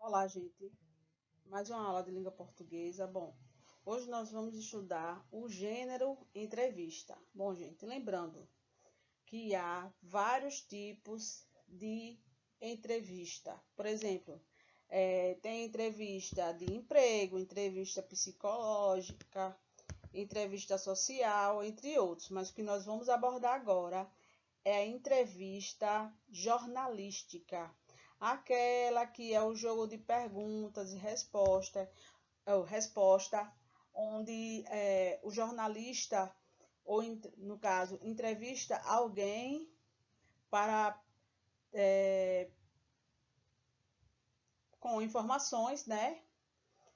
Olá, gente. Mais uma aula de língua portuguesa. Bom, hoje nós vamos estudar o gênero entrevista. Bom, gente, lembrando que há vários tipos de entrevista. Por exemplo, tem entrevista de emprego, entrevista psicológica, entrevista social, entre outros. Mas o que nós vamos abordar agora é a entrevista jornalística, aquela que é o jogo de perguntas e resposta, onde o jornalista, ou no caso, entrevista alguém para com informações, né,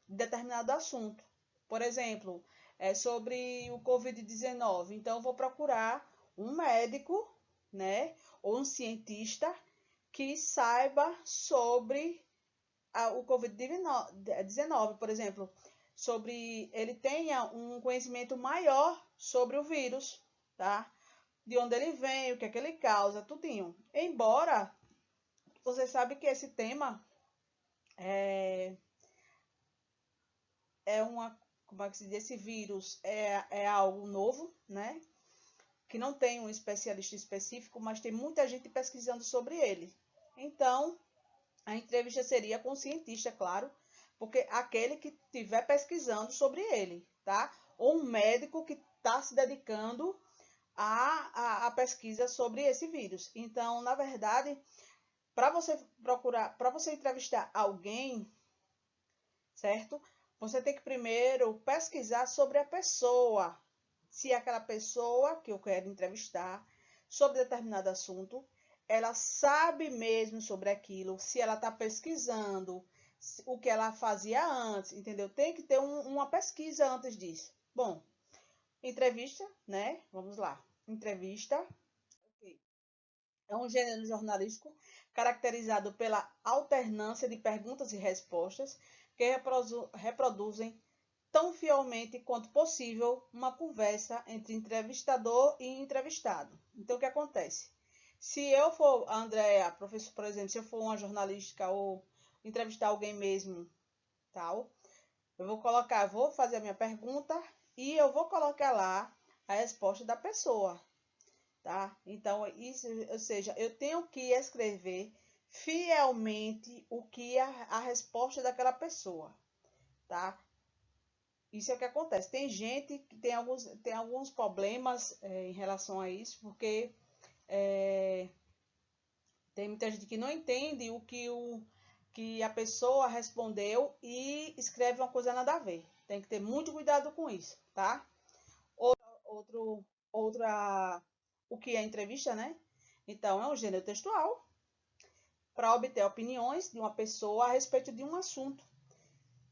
de determinado assunto. Por exemplo, sobre o Covid-19. Então, eu vou procurar um médico, né, ou um cientista que saiba sobre o Covid-19, por exemplo, sobre ele tenha um conhecimento maior sobre o vírus, tá? De onde ele vem, o que é que ele causa, tudinho. Embora você sabe que esse tema é, é uma, como é que se diz, esse vírus é algo novo, né? Que não tem um especialista específico, mas tem muita gente pesquisando sobre ele. Então, a entrevista seria com o cientista, claro, porque aquele que estiver pesquisando sobre ele, tá? Ou um médico que está se dedicando à pesquisa sobre esse vírus. Então, na verdade, para você entrevistar alguém, certo? Você tem que primeiro pesquisar sobre a pessoa. Se aquela pessoa que eu quero entrevistar sobre determinado assunto, ela sabe mesmo sobre aquilo, se ela está pesquisando, o que ela fazia antes, entendeu? Tem que ter uma pesquisa antes disso. Bom, entrevista, né? Vamos lá. Entrevista. Okay. É um gênero jornalístico caracterizado pela alternância de perguntas e respostas que reproduzem tão fielmente quanto possível uma conversa entre entrevistador e entrevistado. Então, o que acontece? Se eu for, a Andrea, professor, por exemplo, se eu for uma jornalística ou entrevistar alguém mesmo, tal, vou fazer a minha pergunta e eu vou colocar lá a resposta da pessoa, tá? Então, isso, ou seja, eu tenho que escrever fielmente o que é a resposta daquela pessoa, tá? Isso é o que acontece. Tem gente que tem alguns problemas em relação a isso, porque é, tem muita gente que não entende que a pessoa respondeu e escreve uma coisa nada a ver. Tem que ter muito cuidado com isso, tá? Outro, outra, o que é entrevista, né? Então, é um gênero textual para obter opiniões de uma pessoa a respeito de um assunto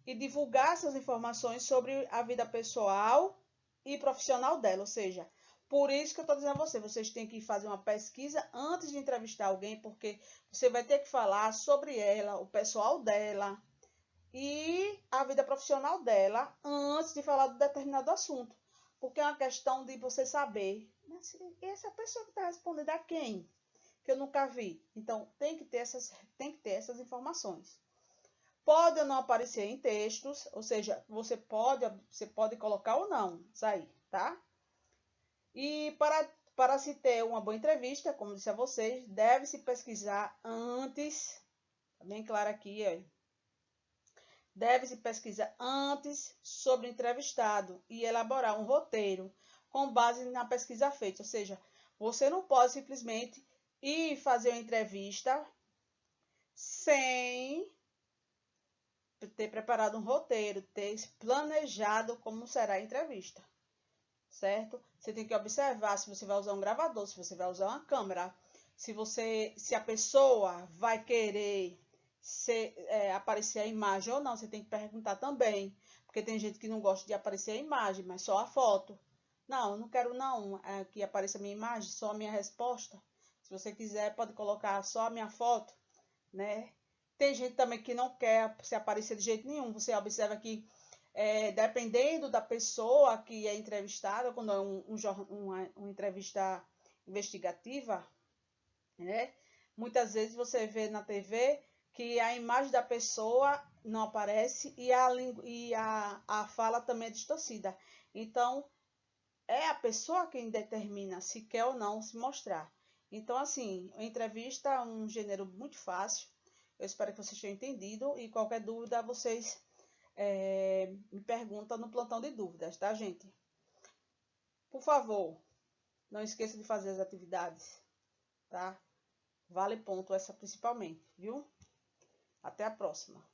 e divulgar essas informações sobre a vida pessoal e profissional dela. Ou seja, por isso que eu estou dizendo a vocês têm que fazer uma pesquisa antes de entrevistar alguém, porque você vai ter que falar sobre ela, o pessoal dela e a vida profissional dela antes de falar de determinado assunto. Porque é uma questão de você saber, mas essa pessoa que está respondendo a quem? Que eu nunca vi. Então, tem que ter essas informações. Pode ou não aparecer em textos, ou seja, você pode colocar ou não, isso aí, tá? E para se ter uma boa entrevista, como disse a vocês, deve-se pesquisar antes, tá bem claro aqui, ó. Deve-se pesquisar antes sobre o entrevistado e elaborar um roteiro com base na pesquisa feita. Ou seja, você não pode simplesmente ir fazer uma entrevista sem ter preparado um roteiro, ter planejado como será a entrevista, certo? Você tem que observar se você vai usar um gravador, se você vai usar uma câmera, se a pessoa vai querer aparecer a imagem ou não, você tem que perguntar também, porque tem gente que não gosta de aparecer a imagem, mas só a foto. Não, eu não quero não que apareça a minha imagem, só a minha resposta. Se você quiser, pode colocar só a minha foto, né? Tem gente também que não quer se aparecer de jeito nenhum. Você observa que, dependendo da pessoa que é entrevistada, quando é uma entrevista investigativa, né? Muitas vezes você vê na TV que a imagem da pessoa não aparece e a fala também é distorcida. Então, é a pessoa quem determina se quer ou não se mostrar. Então, assim, a entrevista é um gênero muito fácil. Eu espero que vocês tenham entendido. E qualquer dúvida, vocês me perguntam no plantão de dúvidas, tá, gente? Por favor, não esqueça de fazer as atividades, tá? Vale ponto essa principalmente, viu? Até a próxima.